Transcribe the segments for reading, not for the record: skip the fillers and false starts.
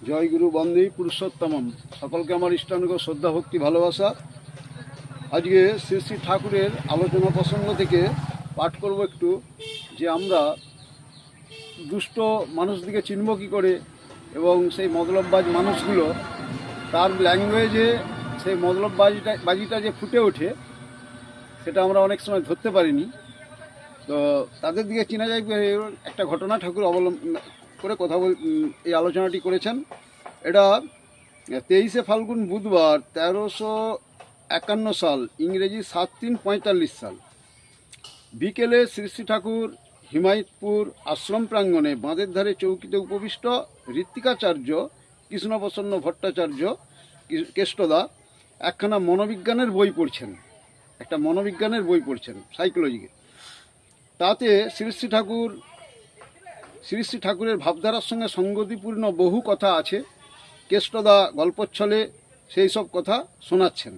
জয় গুরু বন্দে পুরুষোত্তমম। সকলকে আমার ইষ্টানুগ শ্রদ্ধা ভক্তি ভালোবাসা। আজকে শ্রী শ্রী ঠাকুরের আলোচনা প্রসঙ্গ থেকে পাঠ করব একটু, যে আমরা দুষ্ট মানুষদিকে চিনব কী করে, এবং সেই মতলববাজ মানুষগুলো তার ল্যাঙ্গুয়েজে সেই বাজিটা যে ফুটে ওঠে সেটা আমরা অনেক সময় ধরতে পারিনি। তো তাদের দিকে চেনা যায় একটা ঘটনা ঠাকুর অবলম্বন করে এই আলোচনাটি করেছেন। এটা 23শে ফাল্গুন বুধবার 1351 সাল, ইংরেজি 7/3/45 সাল বিকেলে শ্রী শ্রী ঠাকুর হিমায়তপুর আশ্রম প্রাঙ্গণে বাঁধের ধারে চৌকিতে উপবিষ্ট ঋত্বিকাচার্য কৃষ্ণপ্রসন্ন ভট্টাচার্য কেষ্টদা একখানা মনোবিজ্ঞানের বই পড়ছেন, সাইকোলজিকে। তাতে শ্রী শ্রী ঠাকুরের ভাবধারার সঙ্গে সঙ্গতিপূর্ণ বহু কথা আছে। কেষ্টদা গল্পচ্ছলে সেই সব কথা শোনাচ্ছেন।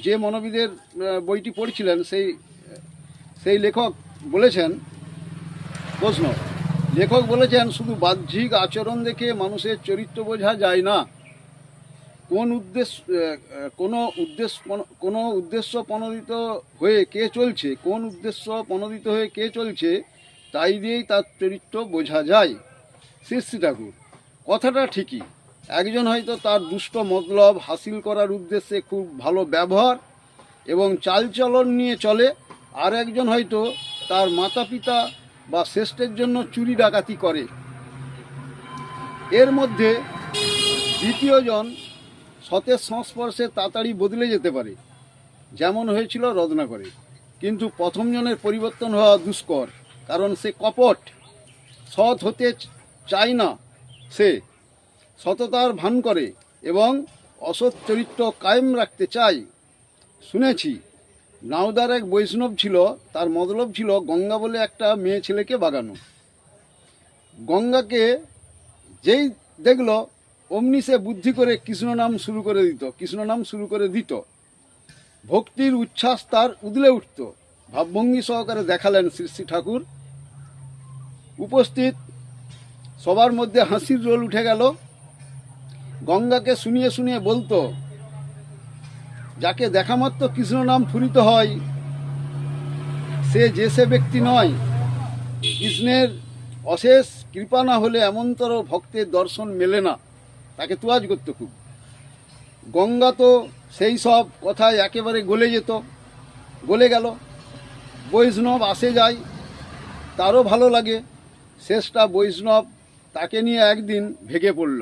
যে মনোবিদের বইটি পড়ছিলেন সেই লেখক বলেছেন, শুধু বাহ্যিক আচরণ দেখে মানুষের চরিত্র বোঝা যায় না। কোন উদ্দেশ্য প্রণোদিত হয়ে কে চলছে তাই দিয়েই তার চরিত্র বোঝা যায়। শ্রী ঠাকুর কথাটা ঠিকই। একজন হয়তো তার দুষ্ট মতলব হাসিল করার উদ্দেশ্যে খুব ভালো ব্যবহার এবং চালচলন নিয়ে চলে, আর একজন হয়তো তার মাতা পিতা বা শ্রেষ্ঠের জন্য চুরি ডাকাতি করে। এর মধ্যে দ্বিতীয়জন সতের সংস্পর্শে তাড়াতাড়ি বদলে যেতে পারে, যেমন হয়েছিল রত্নাকরে। কিন্তু প্রথম জনের পরিবর্তন হওয়া দুষ্কর, কারণ সে কপট, সৎ হতে চায় না। সে সততার ভান করে এবং অসৎ চরিত্র কায়েম রাখতে চায়। শুনেছি নাওদার এক বৈষ্ণব ছিল, তার মতলব ছিল গঙ্গা বলে একটা মেয়ে ছেলেকে বাগানো। গঙ্গাকে যেই দেখল অমনি সে বুদ্ধি করে কৃষ্ণ নাম শুরু করে দিত। ভক্তির উচ্ছ্বাস তার উদলে উঠত। ভাবভঙ্গি সহকারে দেখালেন শ্রী শ্রী ঠাকুর। উপস্থিত সবার মধ্যে হাসির রোল উঠে গেল। গঙ্গাকে শুনিয়ে শুনিয়ে বলতো, যাকে দেখা মাত্র কৃষ্ণ নাম ফুরিত হয় সে ব্যক্তি নয়। কৃষ্ণের অশেষ কৃপা না হলে এমনতর ভক্তের দর্শন মেলে না। তাকে তোয়াজ করতো খুব। গঙ্গা তো সেই সব কথায় একেবারে গলে গেল। বৈষ্ণব আসে যায়, তারও ভালো লাগে। শেষটা বৈষ্ণব তাকে নিয়ে একদিন ভেগে পড়ল।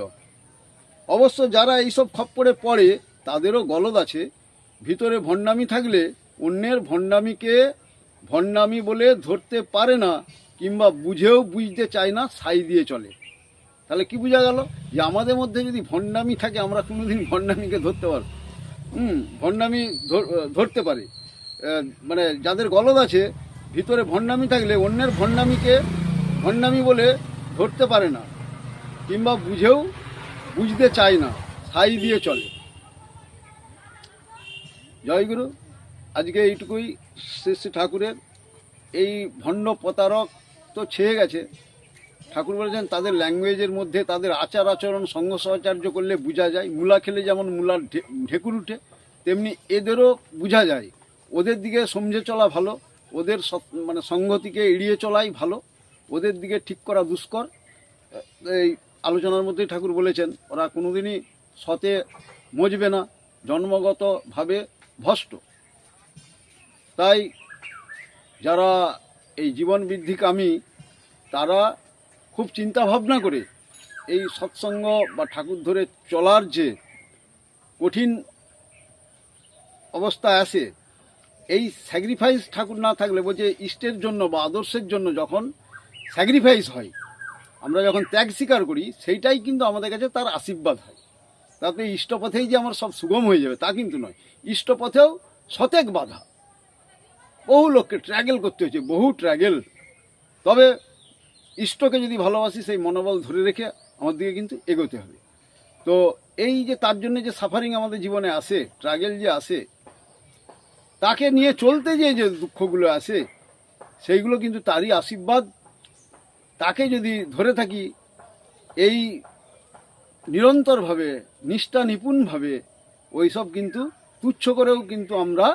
অবশ্য যারা এইসব খপ্পরে পড়ে তাদেরও গলদ আছে। ভিতরে ভণ্ডামি থাকলে অন্যের ভণ্ডামিকে ভণ্ডামি বলে ধরতে পারে না, কিংবা বুঝতে চায় না, সাই দিয়ে চলে। তাহলে কি বোঝা গেল? যে আমাদের মধ্যে যদি ভণ্ডামি থাকে আমরা কোনোদিন ভণ্ডামিকে ধরতে পারব। ভণ্ডামি ধরতে পারে, মানে যাদের গলদ আছে, ভিতরে ভণ্ডামি থাকলে অন্যের ভণ্ডামিকে ভণ্ডামি বলে ধরতে পারে না, কিংবা বুঝতে চায় না, সাই দিয়ে চলে। জয়গুরু। আজকে এইটুকুই। শ্রী শ্রী ঠাকুরের এই ভণ্ড প্রতারক তো ছেয়ে গেছে। ঠাকুর বলেছেন তাদের ল্যাঙ্গুয়েজের মধ্যে তাদের আচার আচরণ সঙ্গ সহচার্য করলে বোঝা যায়। মূলা খেলে যেমন মূলার ঢেকুর উঠে, তেমনি এদেরও বোঝা যায়। ওদের দিকে সমঝে চলা ভালো, ওদের সংগতিকে এড়িয়ে চলাই ভালো, ওদের দিকে ঠিক করা দুষ্কর। এই আলোচনার মধ্যেই ঠাকুর বলেছেন ওরা কোনোদিনই সতে মজবে না, জন্মগতভাবে ভ্রষ্ট। তাই যারা এই জীবন বৃদ্ধিকামী তারা খুব চিন্তা ভাবনা করে এই সৎসঙ্গ বা ঠাকুর ধরে চলার যে কঠিন অবস্থায় আসে, এই স্যাক্রিফাইস ঠাকুর না থাকলে, বলছে ইষ্টের জন্য বা আদর্শের জন্য যখন স্যাক্রিফাইস হয়, আমরা যখন ত্যাগ স্বীকার করি, সেইটাই কিন্তু আমাদের কাছে তার আশীর্বাদ হয়। তাতে ইষ্টপথেই যে আমার সব সুগম হয়ে যাবে তা কিন্তু নয়। ইষ্টপথেও শতেক বাধা, বহু লোককে ট্র্যাগেল করতে হয়েছে, বহু ট্র্যাগেল। তবে ইষ্টকে যদি ভালোবাসি, সেই মনোবল ধরে রেখে আমার দিকে কিন্তু এগোতে হবে। তো এই যে তার জন্য যে সাফারিং আমাদের জীবনে আসে, ট্র্যাগেল যে আসে, তাকে নিয়ে চলতে যে দুঃখগুলো আসে, সেইগুলো কিন্তু তারই আশীর্বাদ। তাকে যদি ধরে থাকি এই নিরন্তরভাবে নিষ্ঠা নিপুণভাবে ওইসব কিন্তু তুচ্ছ করেও কিন্তু আমরা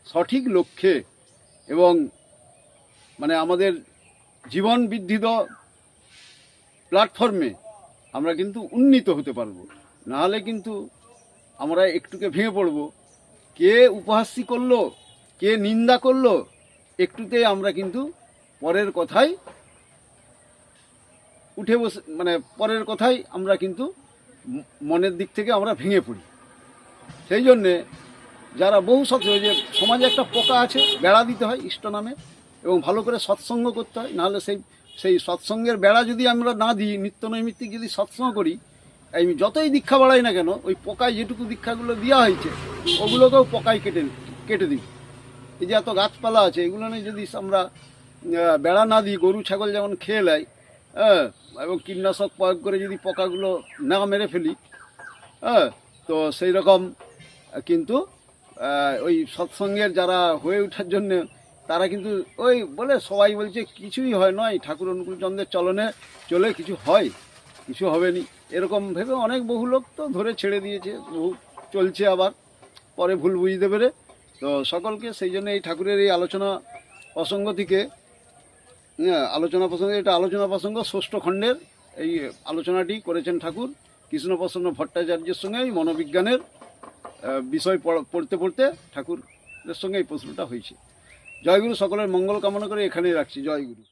সঠিক লক্ষ্যে এবং মানে আমাদের জীবন বৃদ্ধিত প্ল্যাটফর্মে আমরা কিন্তু উন্নীত হতে পারবো। নাহলে কিন্তু আমরা একটুকে ভেঙে পড়ব। কে উপহাস্যি করলো, কে নিন্দা করলো, একটুতেই আমরা কিন্তু পরের কথাই উঠে বসে মানে পরের কথাই আমরা কিন্তু মনের দিক থেকে আমরা ভেঙে পড়ি। সেই জন্যে যারা বহু যে সমাজে একটা পোকা আছে, বেড়া দিতে হয় ইষ্ট নামে এবং ভালো করে সৎসঙ্গ করতে হয়। নাহলে সেই সৎসঙ্গের বেড়া যদি আমরা না দিই, নিত্য নৈমিত্তিক যদি সৎসঙ্গ করি, এই যতই দীক্ষা বাড়াই না কেন, ওই পোকায় যেটুকু দীক্ষাগুলো দেওয়া হয়েছে ওগুলোকেও পোকায় কেটে দিই। এই যে এত গাছপালা আছে, এগুলো নিয়ে যদি আমরা বেড়া না দিই, গরু ছাগল যেমন খেয়ে নেয়, হ্যাঁ, এবং কীটনাশক প্রয়োগ করে যদি পোকাগুলো না মেরে ফেলি, হ্যাঁ, তো সেই রকম কিন্তু ওই সৎসঙ্গের যারা হয়ে ওঠার জন্য তারা কিন্তু ওই বলে সবাই বলছে কিছুই হয় নয়, ঠাকুর অনুকূলচন্দ্রের চলনে চলে কিছু হয়, কিছু হবে নি, এরকম ভেবে অনেক বহু লোক তো ধরে ছেড়ে দিয়েছে, বহু চলছে আবার পরে ভুল বুঝতে পেরে। তো সকলকে সেই জন্য এই ঠাকুরের এই আলোচনা প্রসঙ্গ থেকে আলোচনা প্রসঙ্গে এটা আলোচনা প্রসঙ্গ ষষ্ঠ খণ্ডের এই আলোচনাটি করেছেন ঠাকুর কৃষ্ণপ্রসন্ন ভট্টাচার্যের সঙ্গে এই মনোবিজ্ঞানের বিষয় পড়তে পড়তে ঠাকুরের সঙ্গে এই প্রশ্নটা হয়েছে। জয়গুরু, সকলের মঙ্গল কামনা করে এখানেই রাখছি। জয়গুরু।